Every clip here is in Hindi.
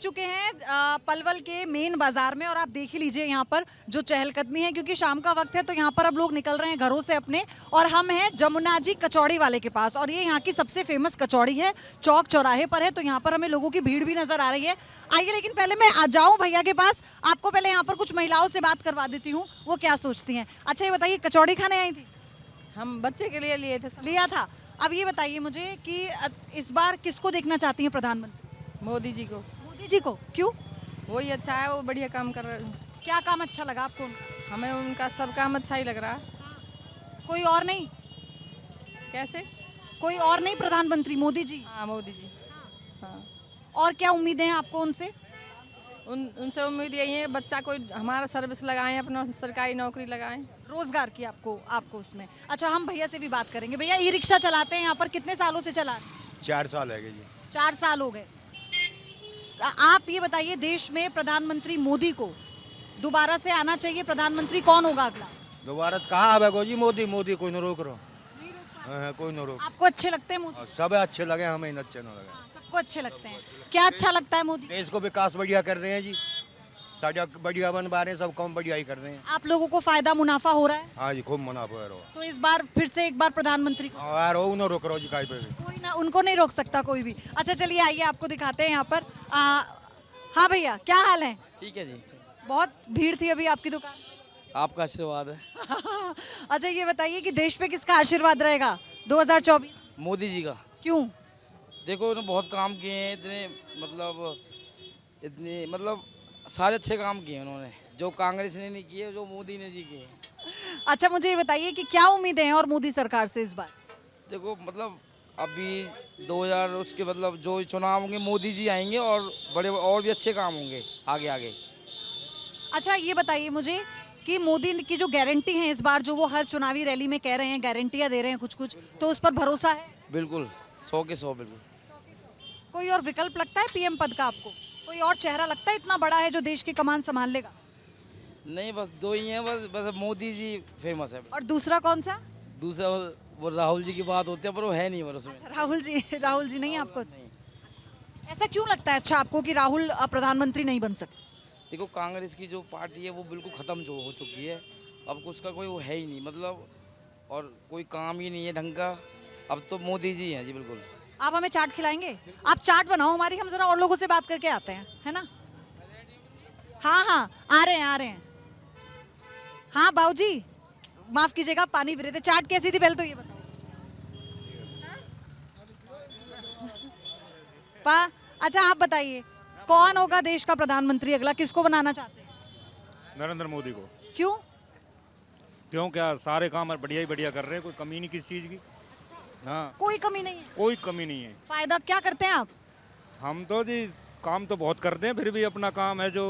चुके हैं पलवल के मेन बाजार में और आप देख ही लीजिए यहाँ पर जो चहलकदमी है, क्योंकि शाम का वक्त है तो यहाँ पर अब लोग निकल रहे हैं घरों से अपने। और हम हैं जमुना जी कचौड़ी वाले के पास और ये यहाँ की सबसे फेमस कचौड़ी है, चौक चौराहे पर है, तो यहाँ पर हमें लोगों की भीड़ भी नजर आ रही है। आइए, लेकिन पहले मैं आ जाऊँ भैया के पास, आपको पहले यहाँ पर कुछ महिलाओं से बात करवा देती हूँ, वो क्या सोचती हैं। अच्छा ये बताइए, कचौड़ी खाने आई थी? हम बच्चे के लिए लिए थे। लिया था। अब ये बताइए मुझे कि इस बार किसको देखना चाहती हैं प्रधानमंत्री? मोदी जी को। मोदी जी को क्यों? वही अच्छा है, वो बढ़िया काम कर रहे हैं। क्या काम अच्छा लगा आपको? हमें उनका सब काम अच्छा ही लग रहा है। कोई और नहीं? कैसे? कोई और नहीं प्रधानमंत्री, मोदी जी? हाँ, मोदी जी। हाँ। और क्या उम्मीदें हैं आपको उनसे? उनसे उम्मीद यही है, बच्चा कोई हमारा सर्विस लगाएं, अपना सरकारी नौकरी लगाएं। रोजगार की आपको उसमें। अच्छा, हम भैया से भी बात करेंगे। भैया, ई रिक्शा चलाते हैं यहाँ पर, कितने सालों से चला रहे हैं? 4 साल है जी। 4 साल हो गए। आप ये बताइए, देश में प्रधानमंत्री मोदी को दोबारा से आना चाहिए, प्रधानमंत्री कौन होगा अगला? दोबारा तो कहाँ आवेगो जी? मोदी कोई न रोक रहा। हाँ, कोई न रोक। आपको अच्छे लगते हैं मोदी? सब अच्छे लगे, हमें इन अच्छे न लगे। सबको अच्छे लगते हैं। क्या अच्छा लगता है मोदी? देश को विकास बढ़िया कर रहे हैं जी, सड़क बढ़िया बनवा रहे हैं, सब काम बढ़िया ही कर रहे हैं। आप लोगों को फायदा मुनाफा हो रहा है? हाँ जी, खूब मुनाफा है। तो इस बार फिर से एक बार प्रधानमंत्री को। यार वो न रोक रहा जी, काहे पे भी। कोई ना, उनको नहीं रोक सकता कोई भी। अच्छा चलिए, आइए आपको दिखाते हैं यहाँ पर। हाँ भैया, क्या हाल है? ठीक है जी। बहुत भीड़ थी अभी आपकी दुकान। आपका आशीर्वाद है। अच्छा ये बताइए कि देश पे किसका आशीर्वाद रहेगा 2024? मोदी जी का। क्यों? देखो उन्होंने बहुत काम किए हैं, इतने मतलब सारे अच्छे काम किए हैं उन्होंने, जो कांग्रेस ने नहीं किए, जो मोदी ने जी किए। अच्छा मुझे ये बताइए कि क्या उम्मीदें हैं और मोदी सरकार से इस बार? देखो मतलब अभी 2000 उसके मतलब जो चुनाव होंगे मोदी जी आएंगे और बड़े और भी अच्छे काम होंगे आगे आगे। अच्छा ये बताइए मुझे कि मोदी की जो गारंटी है इस बार, जो वो हर चुनावी रैली में कह रहे हैं, गारंटियां दे रहे हैं कुछ कुछ, तो उस पर भरोसा है? बिल्कुल 100 के 100 बिल्कुल। कोई और विकल्प लगता है पीएम पद का आपको? कोई और चेहरा लगता है इतना बड़ा है जो देश की कमान संभाल लेगा? नहीं, बस 2 ही हैं, बस मोदी जी फेमस है। और दूसरा कौन सा? दूसरा वो राहुल जी की बात होती है, पर वो है नहीं वो उसमें। अच्छा, राहुल जी नहीं आपको? ऐसा क्यों लगता है अच्छा आपको कि राहुल प्रधानमंत्री नहीं बन सकते? देखो कांग्रेस की जो पार्टी है वो बिल्कुल ख़त्म जो हो चुकी है, अब उसका कोई वो है ही नहीं मतलब, और कोई काम ही नहीं है ढंग का। अब तो मोदी जी हैं जी बिल्कुल। आप हमें चाट खिलाएंगे? आप चाट बनाओ हमारी, हम जरा और लोगों से बात करके आते हैं, है ना? हाँ आ रहे हैं। हाँ बाबूजी, माफ कीजिएगा, पानी पी रहे थे। चाट कैसी थी पहले तो ये बताओ। अच्छा आप बताइए, कौन होगा देश का प्रधानमंत्री अगला? किसको बनाना चाहते हैं? नरेंद्र मोदी को। क्यों? क्यों, क्या सारे काम बढ़िया ही बढ़िया कर रहे हैं, कोई कमी नहीं किसी चीज़ की। हाँ, कोई कमी नहीं है? कोई कमी नहीं है। फायदा क्या करते हैं आप? हम तो जी काम तो बहुत करते हैं, फिर भी अपना काम है जो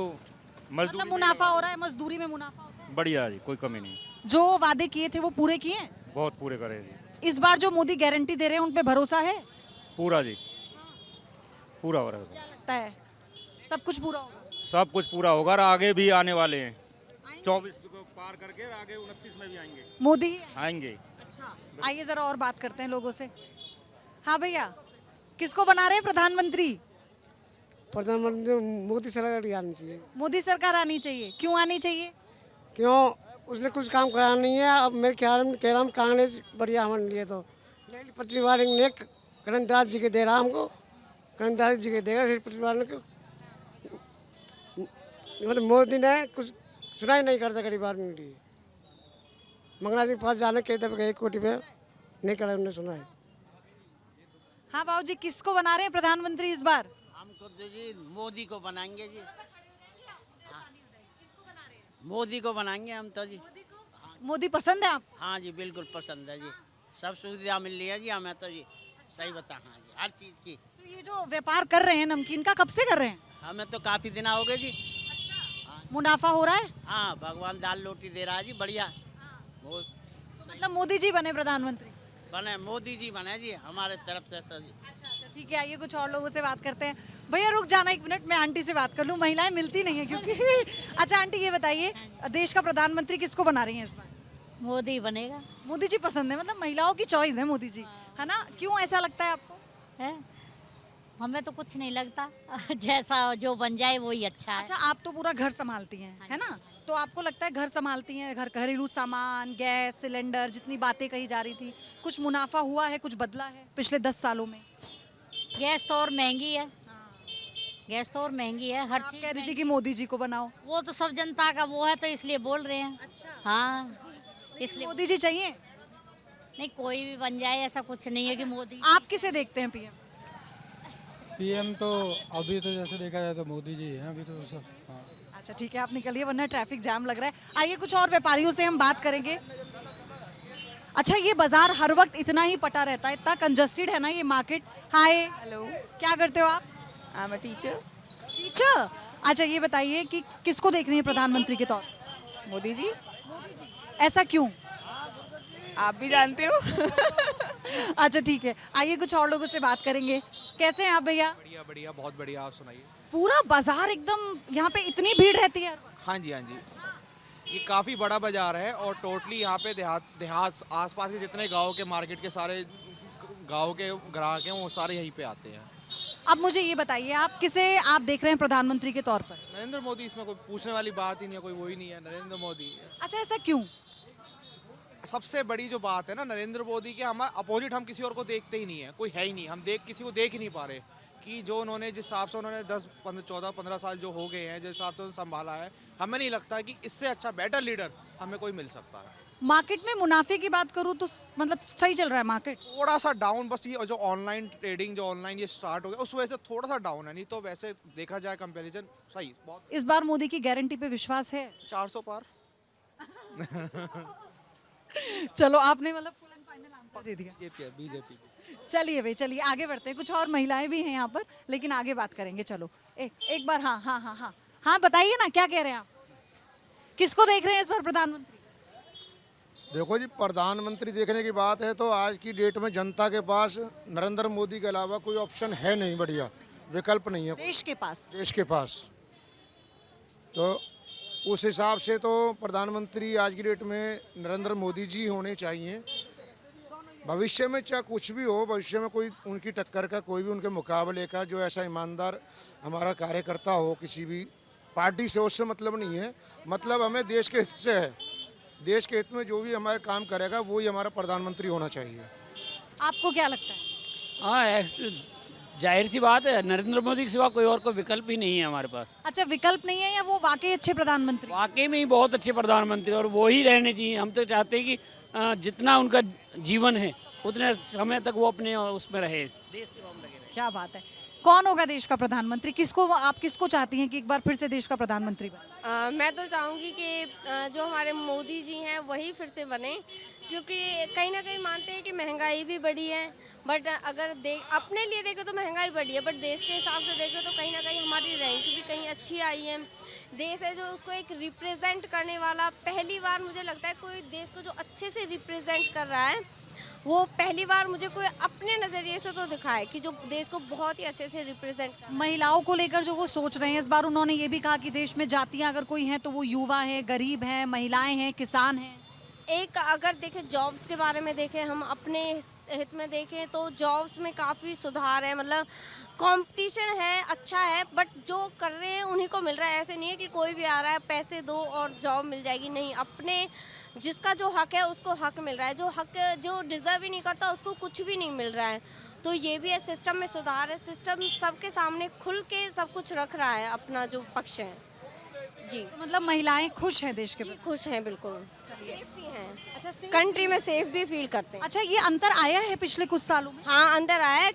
मजदूरी मतलब मुनाफा हो रहा है, मजदूरी में मुनाफा होता है? बढ़िया जी, कोई कमी नहीं। जो वादे किए थे वो पूरे किए हैं? बहुत पूरे करे जी। इस बार जो मोदी गारंटी दे रहे हैं उन पे भरोसा है? पूरा जी, पूरा हो रहा है। क्या लगता है सब कुछ पूरा होगा? सब कुछ पूरा होगा और आगे भी आने वाले हैं। 24 को पार करके आगे 29 में भी आएंगे। मोदी ही आएंगे। अच्छा, आइए जरा और बात करते हैं लोगों से। हाँ भैया, किसको बना रहे हैं प्रधानमंत्री? प्रधानमंत्री मोदी सरकार आनी चाहिए। मोदी सरकार आनी चाहिए। क्यों आनी चाहिए? क्यों? उसने कुछ काम करा नहीं है। अब मेरे ख्याल में कह रहा हूँ कांग्रेस बढ़िया हमारे लिए। तो पटरीवार ने करणदास जी के दे रहा हमको, करणदास जी के देगा, फिर पटरीवार ने मतलब मोदी ने कुछ सुना ही नहीं करता गरीब आदमी के लिए। मंगला जी के पास जाने के दफे 1 कोटी पे नहीं करा, उन्होंने सुना है। हाँ बाबूजी, किसको बना रहे हैं प्रधानमंत्री इस बार? हमको तो जी मोदी को बनाएंगे जी। मोदी को बनाएंगे हम तो जी। मोदी पसंद है आप? हाँ जी बिल्कुल पसंद है जी, सब सुविधा मिल रही है जी हमें तो जी। सही बता, हाँ जी, हर चीज़ की। तो ये जो व्यापार कर रहे हैं नमकीन का, कब से कर रहे हैं? हमें तो काफ़ी दिन हो गए जी। मुनाफा हो रहा है? हाँ, भगवान दाल रोटी दे रहा है जी, बढ़िया। मतलब मोदी जी बने प्रधानमंत्री? बने मोदी जी बने जी हमारे तरफ से तो जी। अच्छा ठीक है, आइए कुछ और लोगों से बात करते हैं। भैया रुक जाना 1 मिनट, मैं आंटी से बात कर लूँ, महिलाएं मिलती नहीं है क्योंकि। अच्छा आंटी ये बताइए, देश का प्रधानमंत्री किसको बना रही हैं इस बार? मोदी बनेगा। मोदी जी पसंद है, मतलब महिलाओं की चॉइस है मोदी जी, है ना? क्यों ऐसा लगता है आपको? है हमें तो कुछ नहीं लगता जैसा जो बन जाए वही अच्छा है। अच्छा, आप तो पूरा घर संभालती हैं, है ना? तो आपको लगता है घर संभालती हैं, घर घरेलू सामान, गैस सिलेंडर, जितनी बातें कही जा रही थी, कुछ मुनाफा हुआ है, कुछ बदला है पिछले 10 सालों में? गैस तो और महंगी है, गैस तो और महंगी है, हर आप चीज कह रही थी महंगी। कि मोदी जी को बनाओ। वो तो सब जनता का वो है तो इसलिए बोल रहे हैं। अच्छा, हाँ, इसलिए मोदी जी चाहिए। नहीं, कोई भी बन जाए ऐसा कुछ नहीं है कि मोदी। आप किसे देखते हैं पीएम? पीएम तो अभी तो जैसे देखा जाए तो मोदी जी हैं अभी तो सब। हाँ। अच्छा ठीक है, आप निकलिए वरना ट्रैफिक जाम लग रहा है। आइए कुछ और व्यापारियों से हम बात करेंगे। अच्छा, ये बाजार हर वक्त इतना ही पटा रहता है, इतना कंजस्टेड है ना ये मार्केट। हाय, हेलो, क्या करते हो आप? I am a teacher. Teacher. अच्छा, ये बताइए कि किसको देख रही है प्रधानमंत्री के तौर पर? मोदी जी, ऐसा क्यों? आप भी जानते हो। अच्छा ठीक है, आइए कुछ और लोगों से बात करेंगे। कैसे हैं आप भैया? बढ़िया बढ़िया, बहुत बढ़िया। आप सुनाइए। पूरा बाजार एकदम, यहाँ पे इतनी भीड़ रहती है? हाँ जी, हाँ जी, ये काफ़ी बड़ा बाजार है और टोटली यहाँ पे देहात आसपास के जितने गांव के मार्केट के सारे गांव के ग्राहक हैं वो सारे यहीं पे आते हैं। अब मुझे ये बताइए, आप किसे आप देख रहे हैं प्रधानमंत्री के तौर पर? नरेंद्र मोदी, इसमें कोई पूछने वाली बात ही नहीं है, कोई वो ही नहीं है, नरेंद्र मोदी। अच्छा, ऐसा क्यों? सबसे बड़ी जो बात है ना नरेंद्र मोदी के, हमारा अपोजिट हम किसी और को देखते ही नहीं है, कोई है ही नहीं, हम किसी को देख ही नहीं पा रहे कि जो उन्होंने जिस हिसाब से उन्होंने 14-15 साल जो हो गए हैं, जिस हिसाब से उन्होंने संभाला है, हमें नहीं लगता कि इससे अच्छा बेटर लीडर हमें कोई मिल सकता है। मार्केट में मुनाफे की बात करूँ तो मतलब सही चल रहा है मार्केट? थोड़ा सा डाउन, बस ये जो ऑनलाइन ट्रेडिंग, जो ऑनलाइन ये स्टार्ट हो गया उस वजह से थोड़ा सा डाउन है, नहीं तो वैसे देखा जाए कंपैरिजन सही बहुत। इस बार मोदी की गारंटी पे विश्वास है? 400 पार। चलो, आपने मतलब फुल एंड फाइनल आंसर दे दिया। बीजेपी। चलिए भाई, चलिए आगे बढ़ते हैं। कुछ और महिलाएं भी हैं यहाँ पर, लेकिन आगे बात करेंगे। चलो एक बार। हाँ हाँ हाँ हाँ हाँ, बताइए ना, क्या कह रहे हैं आप? किसको देख रहे हैं इस बार प्रधानमंत्री? देखो जी, प्रधानमंत्री देखने की बात है तो आज की डेट में जनता के पास नरेंद्र मोदी के अलावा कोई ऑप्शन है नहीं, बढ़िया विकल्प नहीं है देश के पास। देश के पास। तो उस हिसाब से तो प्रधानमंत्री आज की डेट में नरेंद्र मोदी जी होने चाहिए। भविष्य में चाहे कुछ भी हो, भविष्य में कोई उनकी टक्कर का, कोई भी उनके मुकाबले का जो ऐसा ईमानदार हमारा कार्यकर्ता हो किसी भी पार्टी से, उससे मतलब नहीं है। मतलब हमें देश के हित से है, देश के हित में जो भी हमारे काम करेगा वो ही हमारा प्रधानमंत्री होना चाहिए। आपको क्या लगता है? हाँ, जाहिर सी बात है, नरेंद्र मोदी के सिवा कोई और कोई विकल्प ही नहीं है हमारे पास। अच्छा, विकल्प नहीं है या वो वाकई अच्छे प्रधानमंत्री? वाकई में ही बहुत अच्छे प्रधानमंत्री और वो ही रहने चाहिए। हम तो चाहते हैं कि जितना उनका जीवन है उतने समय तक वो अपने उसमें रहे, देश सेवा में लगे रहे। क्या बात है। कौन होगा देश का प्रधानमंत्री? आप किसको चाहती हैं कि एक बार फिर से देश का प्रधानमंत्री बने? मैं तो चाहूँगी कि जो हमारे मोदी जी हैं वही फिर से बने, क्योंकि कहीं ना कहीं मानते हैं कि महंगाई भी बढ़ी है, बट अगर अपने लिए देखें तो महंगाई बढ़ी है, बट देश के हिसाब से देखें तो कहीं ना कहीं हमारी रैंक भी कहीं अच्छी आई है। देश है जो उसको एक रिप्रेजेंट करने वाला, पहली बार मुझे लगता है कोई देश को जो अच्छे से रिप्रेजेंट कर रहा है, वो पहली बार मुझे कोई अपने नज़रिए से तो दिखा है कि जो देश को बहुत ही अच्छे से रिप्रेजेंट कर। महिलाओं को लेकर जो वो सोच रहे हैं इस बार, उन्होंने ये भी कहा कि देश में जातियां अगर कोई हैं तो वो युवा हैं, गरीब हैं, महिलाएं हैं, किसान हैं। एक अगर देखें जॉब्स के बारे में देखें, हम अपने हित में देखें तो जॉब्स में काफ़ी सुधार है, मतलब कंपटीशन है, अच्छा है, बट जो कर रहे हैं उन्हीं को मिल रहा है। ऐसे नहीं है कि कोई भी आ रहा है पैसे दो और जॉब मिल जाएगी, नहीं, अपने जिसका जो हक है उसको हक मिल रहा है, जो डिज़र्व ही नहीं करता उसको कुछ भी नहीं मिल रहा है। तो ये भी है, सिस्टम में सुधार है, सिस्टम सबके सामने खुल के सब कुछ रख रहा है अपना जो पक्ष है जी। तो मतलब महिलाएं खुश हैं देश के जी, खुश हैं, बिल्कुल सेफ भी हैं। अच्छा, कंट्री में सेफ भी फील करते हैं। अच्छा, ये अंतर आया है पिछले कुछ सालों में? हाँ, अंदर आया है।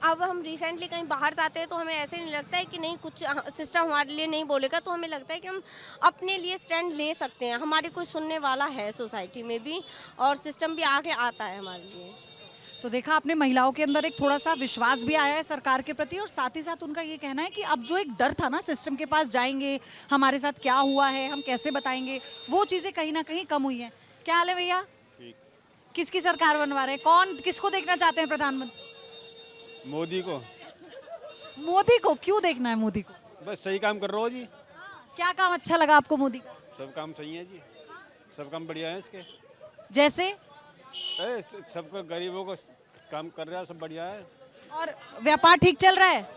अब हम रिसेंटली कहीं बाहर जाते हैं तो हमें ऐसे नहीं लगता है कि नहीं कुछ सिस्टम हमारे लिए नहीं बोलेगा, तो हमें लगता है कि हम अपने लिए स्टैंड ले सकते हैं, हमारी कोई सुनने वाला है सोसाइटी में भी, और सिस्टम भी आगे आता है हमारे लिए। तो देखा आपने, महिलाओं के अंदर एक थोड़ा सा विश्वास भी आया है सरकार के प्रति, और साथ ही साथ उनका ये कहना है कि अब जो एक डर था ना, सिस्टम के पास जाएंगे, हमारे साथ क्या हुआ है, हम कैसे बताएंगे, वो चीज़ें कहीं ना कहीं कम हुई हैं। क्या हाल है भैया? किसकी सरकार बनवा रहे हैं? किसको देखना चाहते हैं प्रधानमंत्री? मोदी को। मोदी को क्यों देखना है? मोदी को बस सही काम कर रहा हो जी। क्या काम अच्छा लगा आपको मोदी का? सब काम सही है जी, सब काम बढ़िया है इसके। जैसे सबको गरीबों को काम कर रहा है, सब बढ़िया है। और व्यापार ठीक चल रहा है?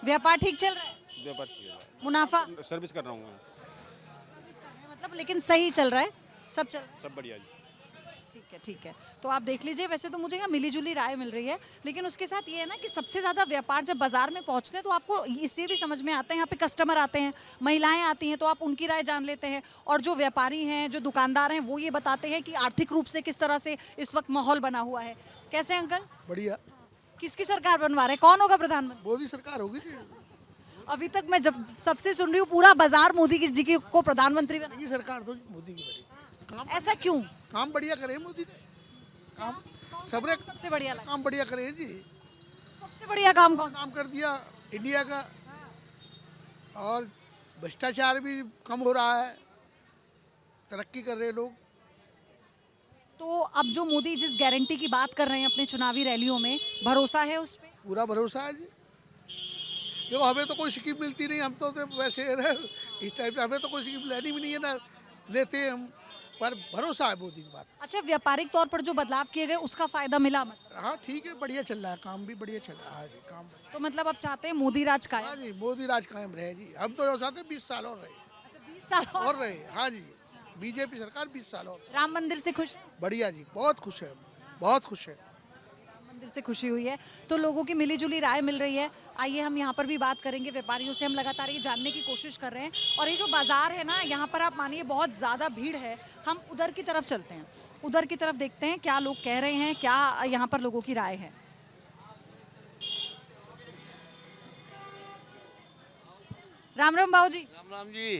व्यापार ठीक चल रहा है? व्यापार ठीक है, मुनाफा सर्विस कर रहा हूँ मैं। मतलब, लेकिन सही चल रहा है, सब चल रहा है? सब बढ़िया जी। ठीक है, ठीक है। तो आप देख लीजिए, वैसे तो मुझे यहाँ मिली जुली राय मिल रही है, लेकिन उसके साथ ये है ना कि सबसे ज़्यादा व्यापार जब बाजार में पहुँचते हैं तो आपको इससे भी समझ में आता है, यहाँ पे कस्टमर आते हैं, महिलाएं आती हैं, तो आप उनकी राय जान लेते हैं, और जो व्यापारी हैं, जो दुकानदार हैं, वो ये बताते हैं कि आर्थिक रूप से किस तरह से इस वक्त माहौल बना हुआ है। कैसे अंकल? बढ़िया। किसकी सरकार बनवा रहे हैं? कौन होगा प्रधानमंत्री? मोदी सरकार होगी जी। अभी तक मैं जब सबसे सुन रही हूँ पूरा बाजार मोदी जी को प्रधानमंत्री ये सरकार तो मोदी की बनी। ऐसा क्यों? काम बढ़िया करे मोदी ने, काम सबने सबसे बढ़िया लगा? काम बढ़िया करे जी। सबसे बढ़िया काम कौन? काम कर दिया इंडिया का, और भ्रष्टाचार भी कम हो रहा है, तरक्की कर रहे लोग। तो अब जो मोदी जिस गारंटी की बात कर रहे हैं अपने चुनावी रैलियों में, भरोसा है उस पे? पूरा भरोसा है जी। देखो, हमें तो कोई स्कीम मिलती नहीं, हम तो वैसे इस टाइप से हमें तो कोई स्कीम लेनी भी नहीं है ना, लेते हैं हम, पर भरोसा है मोदी की बात। अच्छा, व्यापारिक तौर पर जो बदलाव किए गए उसका फायदा मिला? मतलब हाँ ठीक है, बढ़िया चल रहा है, काम भी बढ़िया चल रहा है जी, काम। तो मतलब अब चाहते हैं मोदी राज कायम? हाँ जी, मोदी राज कायम रहे जी। हम तो चाहते हैं 20 साल और रहे। अच्छा, 20 साल और रहे, हाँ जी, बीजेपी सरकार 20 साल और। राम मंदिर से खुश है? बढ़िया जी, बहुत खुश है, बहुत खुश है। मंदिर से खुशी हुई है, तो लोगों की मिली जुली राय मिल रही है। आइए हम यहाँ पर भी बात करेंगे व्यापारियों से, हम लगातार ये जानने की कोशिश कर रहे हैं। और ये जो बाजार है ना, यहाँ पर आप मानिए बहुत ज़्यादा भीड़ है। हम उधर की तरफ चलते हैं, उधर की तरफ देखते हैं क्या लोग कह रहे हैं, क्या यहाँ पर लोगों की राय है। राम राम बाबू जी। राम राम जी।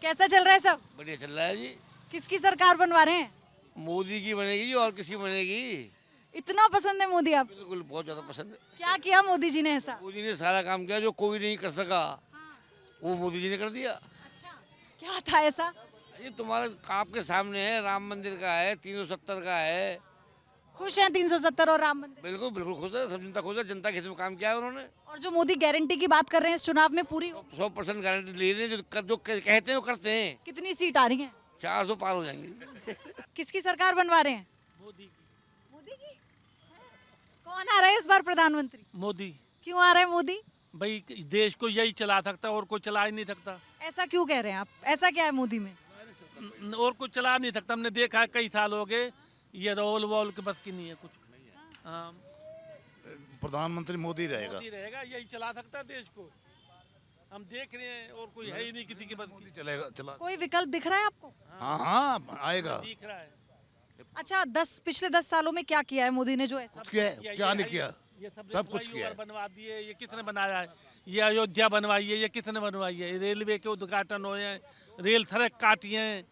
कैसा चल रहा है सब? बढ़िया चल रहा है जी। किसकी सरकार बनवा रहे हैं? मोदी की बनेगी जी, और किसी बनेगी। इतना पसंद है मोदी आप? बिल्कुल, बहुत ज्यादा पसंद है। क्या किया मोदी जी ने ऐसा? मोदी ने सारा काम किया जो कोई नहीं कर सका, वो मोदी जी ने कर दिया। क्या था ऐसा? ये तुम्हारे आपके सामने है, राम मंदिर का है, 370 का है। खुश हैं 370 और राम मंदिर? बिल्कुल बिल्कुल खुश है, सब जनता खुश है, जनता के हित में काम किया है उन्होंने। और जो मोदी गारंटी की बात कर रहे हैं इस चुनाव में पूरी हो? 100% गारंटी ले रहे हैं, जो कहते हैं वो करते हैं। कितनी सीट आ रही है? 400 पार हो जाएंगे। किसकी सरकार बनवा रहे हैं? मोदी की। कौन आ रहा है इस बार प्रधानमंत्री? मोदी। क्यों आ रहा है मोदी? भाई देश को यही चला सकता है, और कोई चला ही नहीं सकता। ऐसा क्यों कह रहे हैं आप? ऐसा क्या है मोदी में? और कोई चला नहीं सकता, हमने देखा है, कई साल हो गए, ये रोल वोल के बस की नहीं है कुछ। हाँ, प्रधानमंत्री मोदी रहेगा। मोदी रहेगा, यही चला सकता है देश को। हम देख रहे हैं, और कोई है ही नहीं किसी के बस की। चलेगा, चला। कोई विकल्प दिख रहा है आपको? हाँ हाँ, आएगा। दिख रहा है। अच्छा, पिछले 10 सालों में क्या किया है मोदी ने जो ऐसा? क्या नहीं किया, सब कुछ किया है। बनवा दिए, ये किसने बनाया है? ये अयोध्या बनवाई है, ये किसने बनवाई है? रेलवे के उद्घाटन हुए हैं, रेल सड़क काटी है,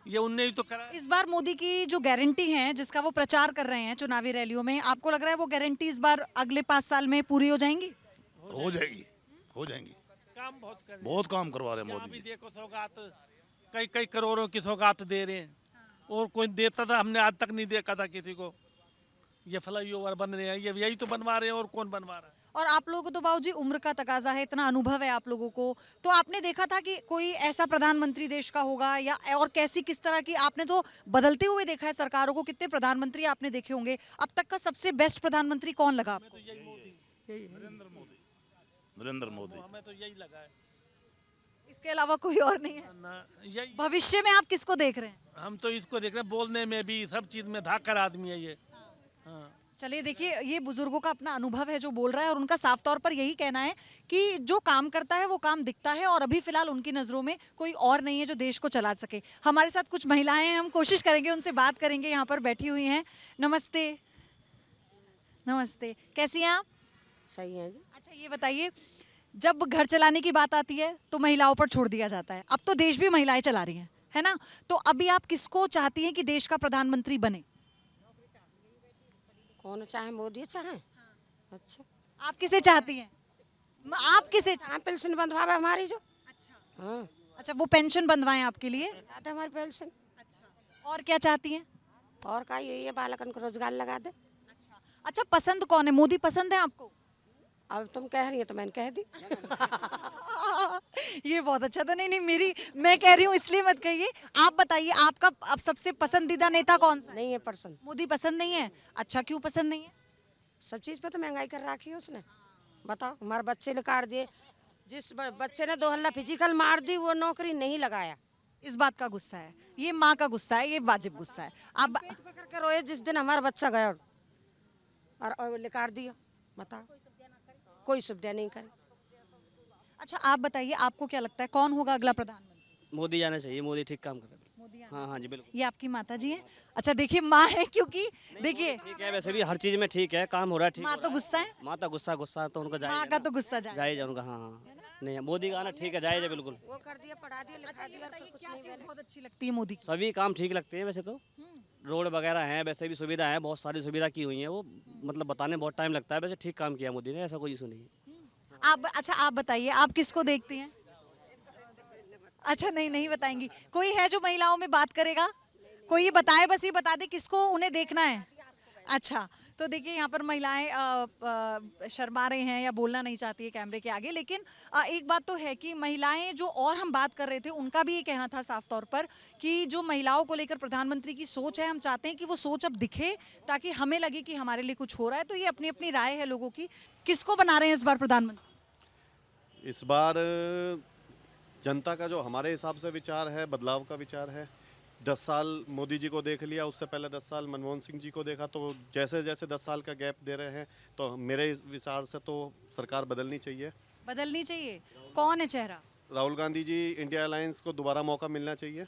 ये उनने ही तो करा। इस बार मोदी की जो गारंटी है, जिसका वो प्रचार कर रहे हैं चुनावी रैलियों में, आपको लग रहा है वो गारंटी इस बार अगले 5 साल में पूरी हो जाएंगी? हो जाएगी, हो जाएंगी। काम बहुत काम करवा रहे हैं मोदी जी। देखो सौगात, कई करोड़ों की सौगात दे रहे हैं, और कोई देता था, हमने आज तक नहीं देखा था किसी को। ये फ्लाईओवर बन रहे हैं, ये यही तो बनवा रहे हैं, और कौन बनवा रहा है? और आप लोगों को तो बाबूजी उम्र का तकाजा है, इतना अनुभव है आप लोगों को, तो आपने देखा था कि कोई ऐसा प्रधानमंत्री देश का होगा, या और कैसी किस तरह की? आपने तो बदलते हुए देखा है सरकारों को, कितने प्रधानमंत्री आपने देखे होंगे। अब तक का सबसे बेस्ट प्रधानमंत्री कौन लगा आपको? नरेंद्र मोदी। हमें तो यही लगा है, इसके अलावा कोई और नहीं है? यही। भविष्य में आप किसको देख रहे हैं? हम तो इसको देख रहे हैं, बोलने में भी, सब चीज में धाकर आदमी है ये। हाँ। चलिए देखिए, ये बुजुर्गों का अपना अनुभव है जो बोल रहा है, और उनका साफ तौर पर यही कहना है कि जो काम करता है वो काम दिखता है, और अभी फिलहाल उनकी नज़रों में कोई और नहीं है जो देश को चला सके। हमारे साथ कुछ महिलाएं हैं, हम कोशिश करेंगे उनसे बात करेंगे, यहाँ पर बैठी हुई हैं। नमस्ते। नमस्ते, कैसी हैं आप? सही है जी। अच्छा, ये बताइए, जब घर चलाने की बात आती है तो महिलाओं पर छोड़ दिया जाता है, अब तो देश भी महिलाएं चला रही हैं, है ना? तो अभी आप किसको चाहती हैं कि देश का प्रधानमंत्री बने? कौन चाहे, मोदी चाहे? अच्छा, आप किसे चाहती हैं? आप किसे? पेंशन बंधवावे हमारी जो। अच्छा। हाँ। अच्छा, वो पेंशन बंधवाएं आपके लिए? हमारी पेंशन। अच्छा, और क्या चाहती हैं? और का ये बालकन को रोजगार लगा दे। अच्छा, पसंद कौन है? मोदी पसंद है आपको? अब तुम कह रही है तो मैंने कह दी। ये बहुत अच्छा था। नहीं नहीं, मैं कह रही हूँ इसलिए मत कहिए। आप बताइए, आपका अब सबसे पसंदीदा नेता कौन सा है? नहीं है पसंद। मोदी पसंद नहीं है? अच्छा, क्यों पसंद नहीं है? सब चीज़ पे तो महंगाई कर रखी है उसने। बताओ, हमारे बच्चे ने काट दिए, जिस बच्चे ने 2 हल्ला फिजिकल मार दी वो नौकरी नहीं लगाया। इस बात का गुस्सा है, ये माँ का गुस्सा है, ये वाजिब गुस्सा है। आप पेट पकड़ के रोए जिस दिन हमारा बच्चा गया और निकाल दिया। बताओ, कोई सुविधा नहीं करे। अच्छा आप बताइए, आपको क्या लगता है कौन होगा अगला प्रधानमंत्री? मोदी आना चाहिए, मोदी ठीक काम कर रहे हैं। मोदी आना हाँ हाँ जी बिल्कुल। ये आपकी माता जी है? अच्छा देखिए, माँ है क्योंकि देखिए ठीक है, वैसे भी हर चीज में ठीक है, काम हो रहा है, ठीक माँ हो तो रहा गुस्सा है, है। माँ तो गुस्सा तो उनका माँ जायज का तो गुस्सा जाए। जायज है उनका। हाँ हाँ नहीं, मोदी का आना ठीक है, जायज है बिल्कुल। वो कर दिया, पढ़ा दिया, लिखा ये दिया, बताइए कुछ क्या नहीं चीज़ बना। बहुत अच्छी लगती है मोदी की? सभी काम ठीक लगते हैं वैसे तो। रोड वगैरह हैं, वैसे भी सुविधा है, बहुत सारी सुविधा की हुई है वो, मतलब बताने में बहुत टाइम लगता है, वैसे ठीक काम किया मोदी ने, ऐसा कोई इशू नहीं है। आप बताइए, आप किसको देखती हैं? अच्छा नहीं बताएंगी। कोई है जो महिलाओं में बात करेगा? कोई ये बताए, बस ये बता दे किसको उन्हें देखना है। अच्छा तो देखिए यहाँ पर महिलाएं शर्मा रही हैं या बोलना नहीं चाहती है कैमरे के आगे, लेकिन एक बात तो है कि महिलाएं जो और हम बात कर रहे थे उनका भी ये कहना था साफ तौर पर कि जो महिलाओं को लेकर प्रधानमंत्री की सोच है, हम चाहते हैं कि वो सोच अब दिखे ताकि हमें लगे कि हमारे लिए कुछ हो रहा है। तो ये अपनी अपनी राय है लोगों की। किसको बना रहे हैं इस बार प्रधानमंत्री? इस बार जनता का जो हमारे हिसाब से विचार है, बदलाव का विचार है। 10 साल मोदी जी को देख लिया, उससे पहले 10 साल मनमोहन सिंह जी को देखा, तो जैसे जैसे 10 साल का गैप दे रहे हैं तो मेरे विचार से तो सरकार बदलनी चाहिए। बदलनी चाहिए। कौन है चेहरा? राहुल गांधी जी, इंडिया अलायंस को दोबारा मौका मिलना चाहिए।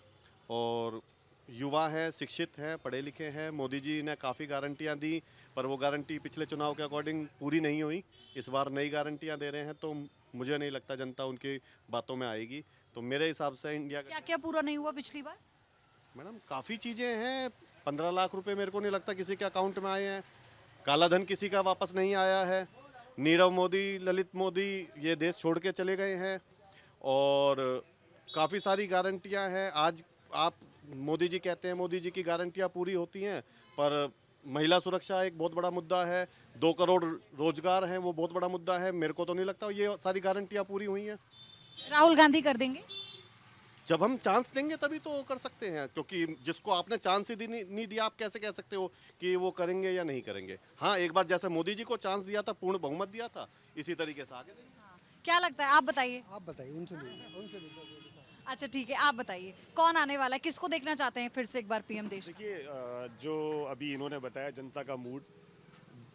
और युवा हैं, शिक्षित हैं, पढ़े लिखे हैं। मोदी जी ने काफ़ी गारंटियां दी, पर वो गारंटी पिछले चुनाव के अकॉर्डिंग पूरी नहीं हुई। इस बार नई गारंटियां दे रहे हैं, तो मुझे नहीं लगता जनता उनकी बातों में आएगी। तो मेरे हिसाब से इंडिया क्या क्या पूरा नहीं हुआ पिछली बार? मैडम काफ़ी चीज़ें हैं। 15 लाख रुपए मेरे को नहीं लगता किसी के अकाउंट में आए हैं। काला धन किसी का वापस नहीं आया है। नीरव मोदी, ललित मोदी ये देश छोड़ के चले गए हैं। और काफ़ी सारी गारंटियां हैं। आज आप मोदी जी कहते हैं मोदी जी की गारंटियां पूरी होती हैं, पर महिला सुरक्षा एक बहुत बड़ा मुद्दा है। 2 करोड़ रोजगार हैं, वो बहुत बड़ा मुद्दा है। मेरे को तो नहीं लगता ये सारी गारंटियां पूरी हुई हैं। राहुल गांधी कर देंगे? जब हम चांस देंगे तभी तो कर सकते हैं, क्योंकि जिसको आपने चांस ही नहीं दिया, आप कैसे कह सकते हो कि वो करेंगे या नहीं करेंगे। हाँ, एक बार जैसे मोदी जी को चांस दिया था, पूर्ण बहुमत दिया था, इसी तरीके से आगे देंगे। क्या लगता है, आप बताइए। आप बताइए, उनसे अच्छा ठीक है, आप बताइए कौन आने वाला है, किसको देखना चाहते हैं फिर से एक बार पीएम देश? देखिए, जो अभी इन्होंने बताया जनता का मूड,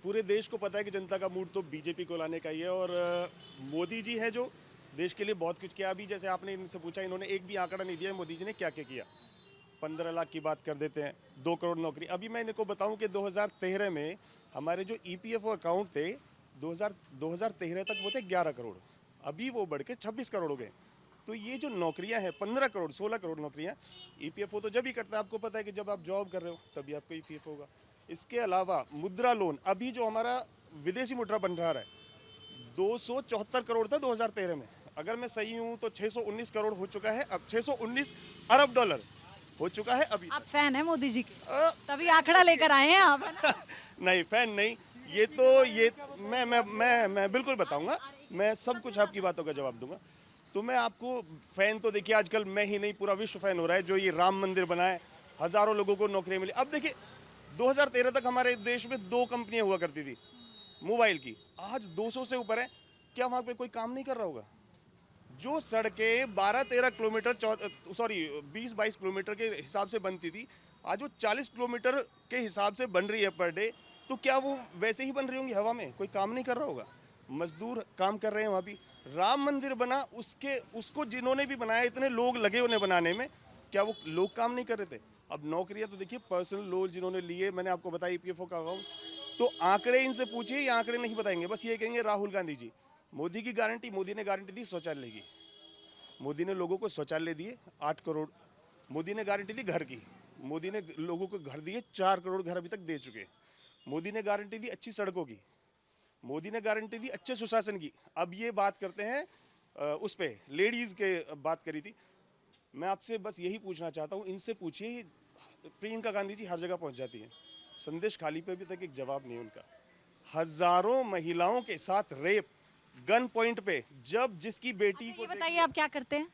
पूरे देश को पता है कि जनता का मूड तो बीजेपी को लाने का ही है। और मोदी जी है जो देश के लिए बहुत कुछ किया। अभी जैसे आपने इनसे पूछा, इन्होंने एक भी आंकड़ा नहीं दिया मोदी जी ने क्या क्या किया। 15 लाख की बात कर देते हैं, 2 करोड़ नौकरी। अभी मैं इनको बताऊं कि 2013 में हमारे जो ईपीएफओ अकाउंट थे 2013 तक वो थे 11 करोड़, अभी वो बढ़ के 26 करोड़ हो गए। तो ये जो नौकरियां हैं 15 करोड़ 16 करोड़ नौकरियां, ईपीएफओ तो जब ही करता है, आपको पता है कि जब आप जॉब कर रहे हो तभी आपका ईपीएफओ होगा। इसके अलावा मुद्रा लोन, अभी जो हमारा विदेशी मुद्रा भंडार है 274 करोड़ था 2013 में, अगर मैं सही हूँ तो 619 करोड़ हो चुका है, अब 619 अरब डॉलर हो चुका है अभी। आप फैन है मोदी जी के, तभी आंकड़ा लेकर आए हैं आप, है ना? नहीं, फैन नहीं, ये तो ये मैं बिल्कुल बताऊंगा, मैं सब कुछ आपकी बातों का जवाब दूंगा। तो मैं आपको फैन तो देखिए, आजकल मैं ही नहीं पूरा विश्व फैन हो रहा है। जो ये राम मंदिर बना है, हजारों लोगों को नौकरी मिली। अब देखिए 2013 तक हमारे देश में 2 कंपनियां हुआ करती थी मोबाइल की, आज 200 से ऊपर है। क्या वहाँ पे कोई काम नहीं कर रहा होगा? जो सड़कें 12-13 किलोमीटर 20-22 किलोमीटर के हिसाब से बनती थी, आज वो 40 किलोमीटर के हिसाब से बन रही है पर डे। तो क्या वो वैसे ही बन रही होंगी हवा में? कोई काम नहीं कर रहा होगा, मजदूर काम कर रहे हैं वहाँ भी। राम मंदिर बना, उसको जिन्होंने भी बनाया, इतने लोग लगे उन्हें बनाने में, क्या वो लोग काम नहीं कर रहे थे? अब नौकरियां तो देखिए, पर्सनल लोन जिन्होंने लिए, मैंने आपको बताया ईपीएफओ का अकाउंट, तो आंकड़े इनसे पूछिए, ये आंकड़े नहीं बताएंगे, बस ये कहेंगे राहुल गांधी जी। मोदी की गारंटी, मोदी ने गारंटी दी शौचालय की, मोदी ने लोगों को शौचालय दिए 8 करोड़, मोदी ने गारंटी दी घर की, मोदी ने लोगों को घर दिए 4 करोड़ घर अभी तक दे चुके, मोदी ने गारंटी दी अच्छी सड़कों की, मोदी ने गारंटी दी अच्छे सुशासन की। अब ये बात करते हैं उस पे लेडीज़ के बात करी थी, मैं आपसे बस यही पूछना चाहता हूँ, इनसे पूछिए, प्रियंका गांधी जी हर जगह पहुँच जाती हैं, संदेश खाली पे भी तक एक जवाब नहीं उनका। हजारों महिलाओं के साथ रेप, गन पॉइंट पे, जब जिसकी बेटी को ये बताइए आप क्या करते हैं?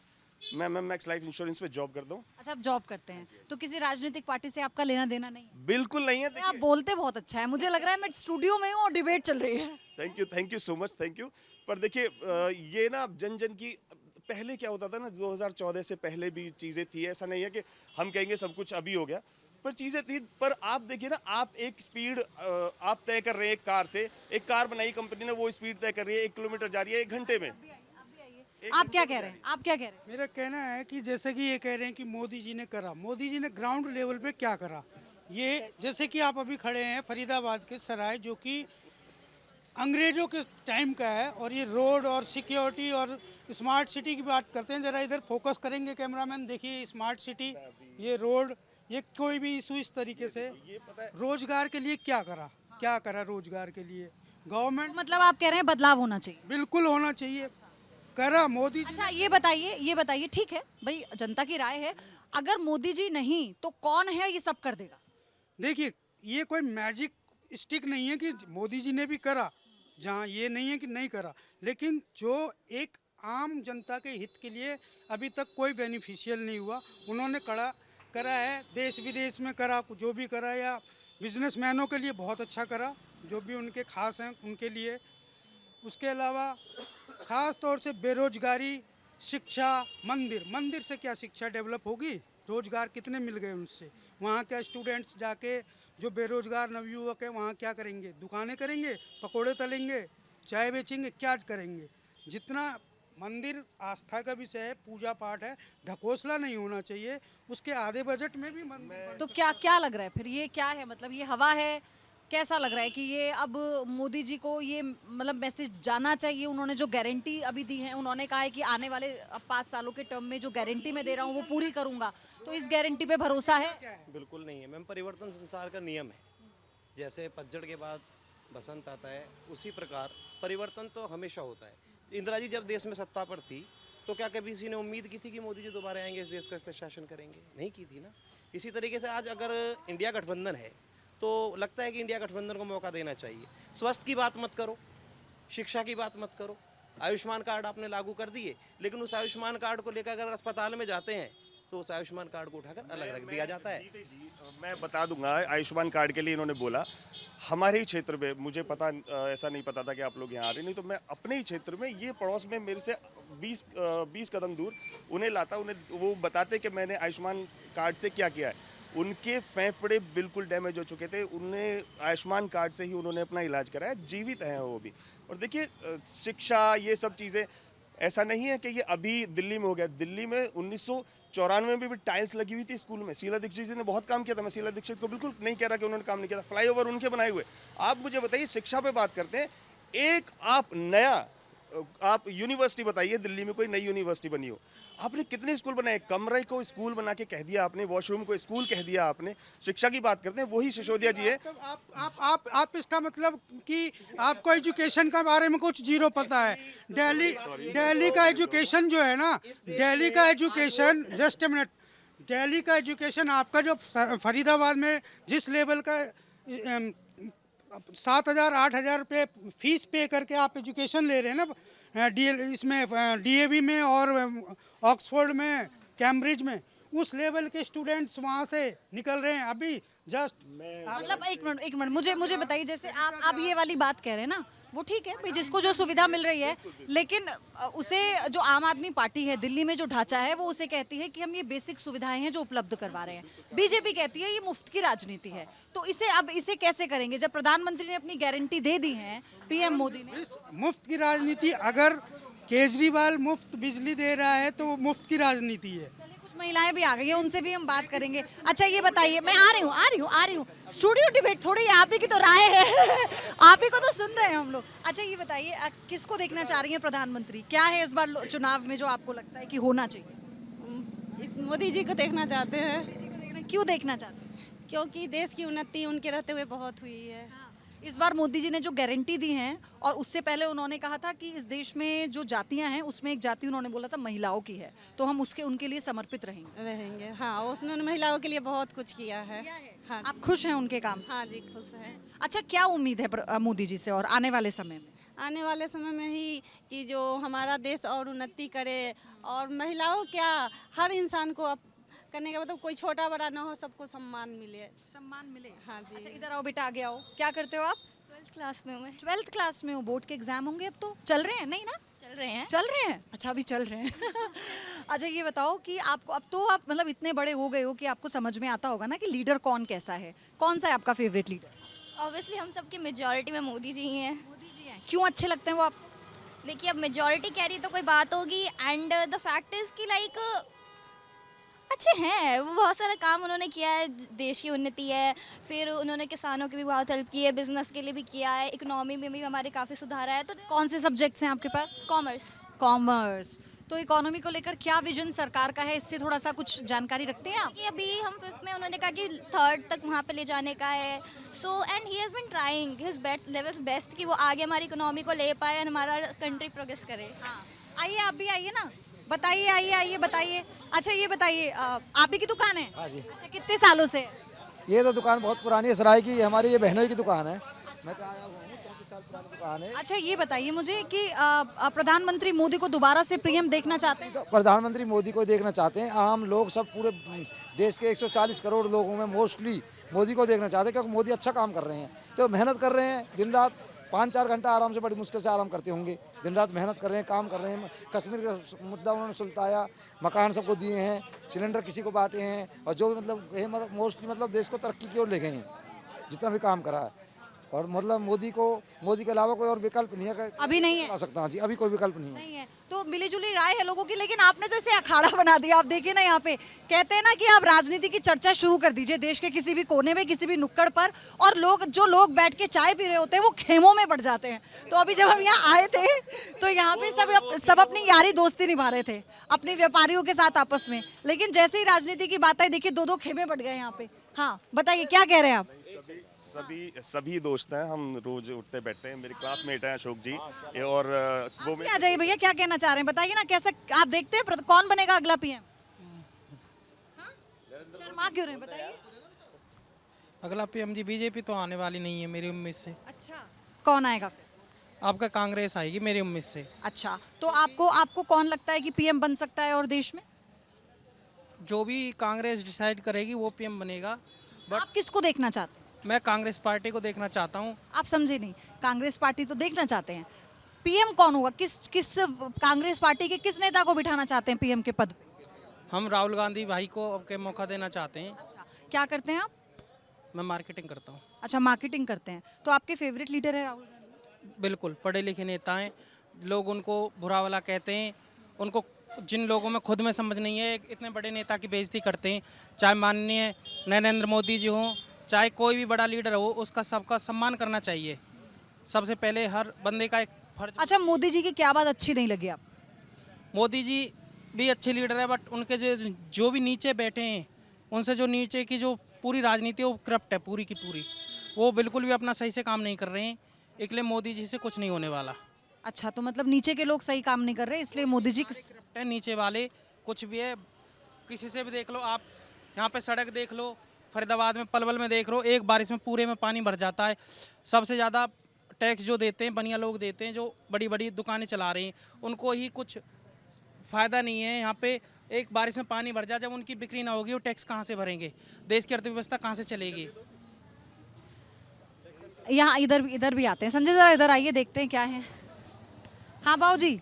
मैं मैक्स लाइफ इंश्योरेंस पे जॉब करता हूँ। अच्छा, आप जॉब करते हैं तो किसी राजनीतिक पार्टी से आपका लेना देना नहीं है? बिल्कुल नहीं है। आप बोलते बहुत अच्छा है, मुझे लग रहा है मैं स्टूडियो में हूँ और डिबेट चल रही है। Thank you so much, thank you. पर देखिए ये ना जन जन की, पहले क्या होता था ना, 2014 से पहले भी चीज़ें थी। ऐसा नहीं है कि हम कहेंगे सब कुछ अभी हो गया, पर चीज़ें थी। पर आप देखिए ना, आप एक स्पीड आप तय कर रहे हैं एक कार से, एक कार बनाई कंपनी ने, वो स्पीड तय कर रही है 1 किलोमीटर जा रही है 1 घंटे में। आप क्या कह रहे हैं? आप क्या कह रहे हैं? मेरा कहना है कि जैसे कि ये कह रहे हैं कि मोदी जी ने करा, मोदी जी ने ग्राउंड लेवल पे क्या करा। ये जैसे कि आप अभी खड़े हैं फरीदाबाद के सराय, जो कि अंग्रेजों के टाइम का है, और ये रोड और सिक्योरिटी और स्मार्ट सिटी की बात करते हैं। ज़रा इधर फोकस करेंगे कैमरामैन, देखिए स्मार्ट सिटी, ये रोड, ये कोई भी इशू इस तरीके से। रोजगार के लिए क्या करा रोजगार के लिए गवर्नमेंट। मतलब आप कह रहे हैं बदलाव होना चाहिए? बिल्कुल होना चाहिए, करा मोदी जी। अच्छा, ये बताइए, ठीक है भाई, जनता की राय है, अगर मोदी जी नहीं तो कौन है ये सब कर देगा? देखिए, ये कोई मैजिक स्टिक नहीं है कि मोदी जी ने भी करा, जहाँ ये नहीं है कि नहीं करा, लेकिन जो एक आम जनता के हित के लिए अभी तक कोई बेनिफिशियल नहीं हुआ, उन्होंने करा है। देश विदेश में करा, जो भी करा, या बिजनेसमैनों के लिए बहुत अच्छा करा, जो भी उनके खास हैं उनके लिए। उसके अलावा ख़ास तौर से बेरोजगारी, शिक्षा, मंदिर से क्या शिक्षा डेवलप होगी? रोजगार कितने मिल गए उनसे? वहाँ क्या स्टूडेंट्स जाके, जो बेरोजगार नवयुवक है, वहाँ क्या करेंगे? दुकानें करेंगे, पकोड़े तलेंगे, चाय बेचेंगे, क्या करेंगे? जितना मंदिर आस्था का विषय है, पूजा पाठ है, ढकोसला नहीं होना चाहिए। उसके आधे बजट में भी मंदिर। तो क्या लग रहा है फिर, ये क्या है? मतलब ये हवा है? कैसा लग रहा है कि ये अब मोदी जी को ये मतलब मैसेज जाना चाहिए? उन्होंने जो गारंटी अभी दी है, उन्होंने कहा है कि आने वाले 5 सालों के टर्म में जो गारंटी मैं दे रहा हूँ वो पूरी करूँगा, तो इस गारंटी पे भरोसा है? बिल्कुल नहीं है मैम। परिवर्तन संसार का नियम है। जैसे पतझड़ के बाद बसंत आता है, उसी प्रकार परिवर्तन तो हमेशा होता है। इंदिरा जी जब देश में सत्ता पर थी तो क्या कभी किसी ने उम्मीद की थी कि मोदी जी दोबारा आएंगे, इस देश का प्रशासन करेंगे? नहीं की थी ना। इसी तरीके से आज अगर इंडिया गठबंधन है तो लगता है कि इंडिया गठबंधन को मौका देना चाहिए। स्वास्थ्य की बात मत करो, शिक्षा की बात मत करो। आयुष्मान कार्ड आपने लागू कर दिए, लेकिन उस आयुष्मान कार्ड को लेकर अगर अस्पताल में जाते हैं तो उस आयुष्मान कार्ड को उठाकर अलग रख दिया जाता है। मैं बता दूंगा, आयुष्मान कार्ड के लिए इन्होंने बोला, हमारे ही क्षेत्र में, मुझे पता ऐसा नहीं पता था कि आप लोग यहाँ आ रहे, नहीं तो मैं अपने ही क्षेत्र में, ये पड़ोस में मेरे से 20 कदम दूर उन्हें लाता, उन्हें वो बताते कि मैंने आयुष्मान कार्ड से क्या किया है। उनके फेफड़े बिल्कुल डैमेज हो चुके थे, उन्हें आयुष्मान कार्ड से ही उन्होंने अपना इलाज कराया, जीवित हैं वो भी। और देखिए शिक्षा, ये सब चीज़ें, ऐसा नहीं है कि ये अभी दिल्ली में हो गया। दिल्ली में 1994 में भी टाइल्स लगी हुई थी स्कूल में। शीला दीक्षित जी ने बहुत काम किया था, मैं शीला दीक्षित को बिल्कुल नहीं कह रहा कि उन्होंने काम नहीं किया था, फ्लाईओवर उनके बनाए हुए। आप मुझे बताइए, शिक्षा पे बात करते हैं, एक आप यूनिवर्सिटी बताइए, दिल्ली में कोई नई यूनिवर्सिटी बनी हो, आपने कितने स्कूल बनाए? कमरे को स्कूल बना के कह दिया आपने, वॉशरूम को स्कूल कह दिया आपने। शिक्षा की बात करते हैं, वही सिसोदिया जी है। आप इसका मतलब कि आपको एजुकेशन के बारे में कुछ जीरो पता है। दिल्ली का एजुकेशन जो है ना, दिल्ली का education, just a minute, Delhi का एजुकेशन आपका जो फरीदाबाद में जिस लेवल का 7,000-8,000 रुपये फीस पे करके आप एजुकेशन ले रहे हैं ना, इसमें DAV में और ऑक्सफोर्ड में, कैम्ब्रिज में, उस लेवल के स्टूडेंट्स वहाँ से निकल रहे हैं अभी जस्ट। मतलब एक मिनट मुझे बताइए, जैसे आप ये वाली बात कह रहे हैं ना, वो ठीक है भाई, जिसको जो सुविधा मिल रही है, लेकिन उसे जो आम आदमी पार्टी है दिल्ली में, जो ढांचा है, वो उसे कहती है कि हम ये बेसिक सुविधाएं हैं जो उपलब्ध करवा रहे हैं। बीजेपी कहती है ये मुफ्त की राजनीति है। तो इसे कैसे करेंगे जब प्रधानमंत्री ने अपनी गारंटी दे दी है, PM मोदी ने? मुफ्त की राजनीति, अगर केजरीवाल मुफ्त बिजली दे रहा है तो वो मुफ्त की राजनीति है। महिलाएं भी आ गई हैं, उनसे भी हम बात करेंगे। अच्छा ये बताइए, मैं आ रही हूँ स्टूडियो डिबेट, थोड़ी आप ही की तो राय है आप ही को तो सुन रहे हैं हम लोग। अच्छा ये बताइए, किसको देखना चाह रही हैं प्रधानमंत्री? क्या है इस बार चुनाव में जो आपको लगता है कि होना चाहिए? मोदी जी को देखना चाहते हैं। क्यों देखना चाहते हैं? क्योंकि देश की उन्नति उनके रहते हुए बहुत हुई है। इस बार मोदी जी ने जो गारंटी दी है, और उससे पहले उन्होंने कहा था कि इस देश में जो जातियां हैं उसमें एक जाति उन्होंने बोला था महिलाओं की है, तो हम उनके लिए समर्पित रहेंगे। हाँ, उसने महिलाओं के लिए बहुत कुछ किया है। हाँ, आप खुश हैं उनके काम से? हाँ जी, खुश है। अच्छा, क्या उम्मीद है मोदी जी से और आने वाले समय में? आने वाले समय में ही कि जो हमारा देश और उन्नति करे और महिलाओं क्या हर इंसान को करने का मतलब कोई छोटा बड़ा ना हो, सबको सम्मान मिले। सम्मान मिले, हाँ जी। अच्छा इधर आओ बेटा, आगे आओ। क्या करते हो आप? 12th क्लास में हूँ मैं। 12th क्लास में हो, बोर्ड के एग्जाम होंगे अब तो? चल रहे हैं नहीं ना? चल रहे हैं। चल रहे हैं, अच्छा अभी चल रहे हैं। अच्छा ये बताओ कि आपको अब तो आप मतलब इतने बड़े हो गए हो कि आपको समझ में आता होगा ना कि लीडर कौन कैसा है, कौन सा है आपका फेवरेट लीडर? ऑब्वियसली हम सबकी मेजॉरिटी में मोदी जी ही हैं। मोदी जी हैं, क्यों अच्छे लगते हैं वो आप? देखिए अब मेजॉरिटी कह रही तो कोई बात होगी, एंड द फैक्ट इज़ कि लाइक अच्छे हैं वो, बहुत सारा काम उन्होंने किया है, देश की उन्नति है, फिर उन्होंने किसानों की भी बहुत हेल्प की है, बिजनेस के लिए भी किया है, इकोनॉमी में भी हमारे काफ़ी सुधार है। तो कौन से सब्जेक्ट्स हैं आपके पास? कॉमर्स। कॉमर्स। तो इकोनॉमी को लेकर क्या विजन सरकार का है, इससे थोड़ा सा कुछ जानकारी रखते हैं आप? कि अभी हम 5th में, उन्होंने कहा कि 3rd तक वहाँ पे ले जाने का है। So and he has been trying his best कि वो आगे हमारी इकोनॉमी को ले पाए और हमारा कंट्री प्रोग्रेस करे। आइए आप भी आइए ना, बताइए, आइए बताइए। अच्छा ये बताइए, आप ही की दुकान है? हाँ जी। अच्छा कितने सालों से? ये तो दुकान बहुत पुरानी है, सराय की, हमारी ये बहनोई की दुकान है। मैं तो आया हुआ हूँ, 34 साल पुरानी दुकान है। अच्छा ये बताइए मुझे कि प्रधानमंत्री मोदी को दोबारा से पीएम देखना चाहते हैं? तो प्रधानमंत्री मोदी को देखना चाहते हैं, आम लोग सब पूरे देश के 140 करोड़ लोगों में मोस्टली मोदी को देखना चाहते हैं, क्योंकि मोदी अच्छा काम कर रहे हैं। तो मेहनत कर रहे हैं दिन रात, 5-4 घंटा आराम से, बड़ी मुश्किल से आराम करते होंगे। दिन रात मेहनत कर रहे हैं, काम कर रहे हैं। कश्मीर का मुद्दा उन्होंने सुलझाया, मकान सबको दिए हैं, सिलेंडर किसी को बांटे हैं, और जो भी मतलब ये मतलब मोस्टली मतलब देश को तरक्की की ओर ले गए हैं जितना भी काम करा है। और मतलब मोदी के अलावा कोई और विकल्प नहीं है। अभी नहीं है? आ सकता, हाँ जी, अभी कोई विकल्प नहीं है। तो मिली जुली राय है लोगों की, लेकिन आपने तो इसे अखाड़ा बना दिया। आप देखिए ना, यहाँ पे कहते हैं ना कि आप राजनीति की चर्चा शुरू कर दीजिए देश के किसी भी कोने में, किसी भी नुक्कड़ पर, और लोग बैठ के चाय पी रहे होते हैं वो खेमों में बढ़ जाते हैं। तो अभी जब हम यहाँ आए थे तो यहाँ पे सब अपनी यारी दोस्ती निभा रहे थे अपने व्यापारियों के साथ आपस में, लेकिन जैसे ही राजनीति की बात आई, देखिए 2-2 खेमे बढ़ गए यहाँ पे। हाँ बताइए क्या कह रहे हैं आप? सभी दोस्त हैं, हम रोज उठते बैठते हैं। मेरे क्लासमेट हैं अशोक जी, और वो आ जाइए भैया, क्या कहना चाह रहे हैं बताइए ना, कैसा आप देखते हैं कौन बनेगा अगला पीएम? शर्मा क्यों रहे हैं बताइए? अगला पीएम जी बीजेपी तो आने वाली नहीं है मेरी उम्मीद से। अच्छा कौन आएगा फिर? आपका कांग्रेस आएगी मेरी उम्मीद से। अच्छा तो आपको कौन लगता है कि पीएम बन सकता है और देश में? जो भी कांग्रेस डिसाइड करेगी वो पीएम बनेगा। आप किसको देखना चाहते हैं? मैं कांग्रेस पार्टी को देखना चाहता हूँ। आप समझे नहीं, कांग्रेस पार्टी तो देखना चाहते हैं, पीएम कौन होगा? किस कांग्रेस पार्टी के किस नेता को बिठाना चाहते हैं पीएम के पद पे? हम राहुल गांधी भाई को के मौका देना चाहते हैं। अच्छा क्या करते हैं आप? मैं मार्केटिंग करता हूँ। अच्छा मार्केटिंग करते हैं, तो आपके फेवरेट लीडर है राहुल गांधी? बिल्कुल, पढ़े लिखे नेता हैं, लोग उनको बुरा वाला कहते हैं, उनको जिन लोगों में खुद में समझ नहीं है इतने बड़े नेता की बेइज्जती करते हैं। चाहे माननीय नरेंद्र मोदी जी हों, चाहे कोई भी बड़ा लीडर हो, उसका सबका सम्मान करना चाहिए। सबसे पहले हर बंदे का एक फर्ज। अच्छा मोदी जी की क्या बात अच्छी नहीं लगी आप? मोदी जी भी अच्छे लीडर है, बट उनके जो भी नीचे बैठे हैं, उनसे जो नीचे की जो पूरी राजनीति है वो करप्ट है पूरी की पूरी। वो बिल्कुल भी अपना सही से काम नहीं कर रहे हैं, इसलिए मोदी जी से कुछ नहीं होने वाला। अच्छा तो मतलब नीचे के लोग सही काम नहीं कर रहे, इसलिए मोदी जी करप्ट है। नीचे वाले कुछ भी है, किसी से भी देख लो आप, यहाँ पे सड़क देख लो, फरीदाबाद में पलवल में देख लो, एक बारिश में पूरे में पानी भर जाता है। सबसे ज़्यादा टैक्स जो देते हैं बनिया लोग देते हैं, जो बड़ी बड़ी दुकानें चला रही हैं, उनको ही कुछ फ़ायदा नहीं है। यहाँ पे एक बारिश में पानी भर जाए, जब उनकी बिक्री ना होगी वो टैक्स कहाँ से भरेंगे? देश की अर्थव्यवस्था कहाँ से चलेगी? यहाँ इधर भी आते हैं। संजय जरा इधर आइए, देखते हैं क्या है। हाँ बाबू जी,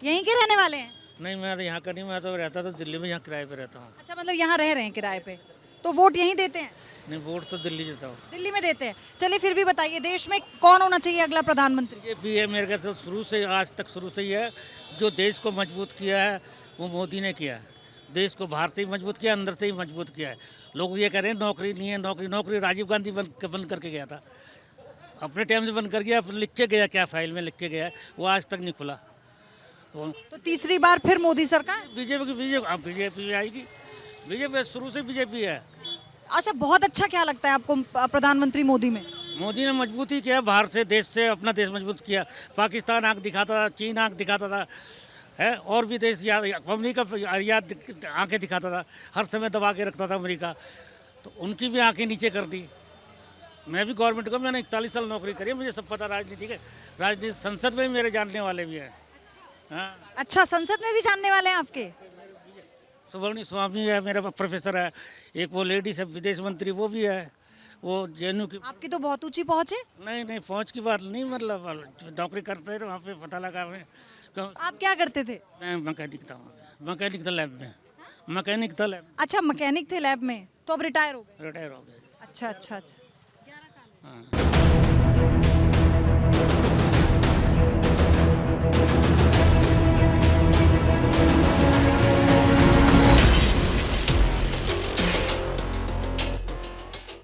यहीं के रहने वाले हैं? नहीं मैं तो यहाँ का नहीं, मैं तो रहता तो दिल्ली में, यहाँ किराए पे रहता हूँ। अच्छा मतलब यहाँ रह रहे हैं किराए पे, तो वोट यहीं देते हैं? नहीं वोट तो दिल्ली देता हूँ। दिल्ली में देते हैं। चलिए फिर भी बताइए, देश में कौन होना चाहिए अगला प्रधानमंत्री? बीजेपी है मेरे ख्याल से, शुरू से आज तक शुरू से ही है। जो देश को मजबूत किया है वो मोदी ने किया है। देश को बाहर से ही मजबूत किया, अंदर से ही मजबूत किया है। लोग ये कह रहे हैं नौकरी नहीं है, नौकरी राजीव गांधी बंद करके गया था, अपने टाइम से बंद कर गया, लिख के गया, क्या फाइल में लिख के गया, वो आज तक नहीं खुला। तो तीसरी बार फिर मोदी सरकार? बीजेपी आएगी, बीजेपी शुरू से बीजेपी है। अच्छा बहुत अच्छा क्या लगता है आपको प्रधानमंत्री मोदी में? मोदी ने मजबूती किया, बाहर से देश से अपना देश मजबूत किया। पाकिस्तान आंख दिखाता था, चीन आंख दिखाता था, है और भी देश अमेरिका आंखें दिखाता था, हर समय दबा के रखता था अमेरिका, तो उनकी भी आंखें नीचे कर दी। मैं भी गवर्नमेंट को, मैंने 41 साल नौकरी करी है, मुझे सब पता राजनीति के। राजनीति संसद में भी मेरे जानने वाले भी हैं। हाँ, अच्छा, संसद में भी जानने वाले हैं आपके? सुवर्णी स्वामी है मेरा प्रोफेसर है, एक वो लेडीज है विदेश मंत्री, वो भी है, वो जेएनयू की। आपकी तो बहुत ऊंची पहुंच है। नहीं नहीं, पहुँच की बात नहीं, मतलब नौकरी करते हैं वहाँ पे पता लगा हमें। आप क्या करते थे? मैं मैकेनिक था, मैकेनिक था लैब में, मैकेनिक था लैब। अच्छा, मैकेनिक थे लैब में, तो अब रिटायर हो गए? रिटायर हो गए। अच्छा अच्छा अच्छा। हाँ।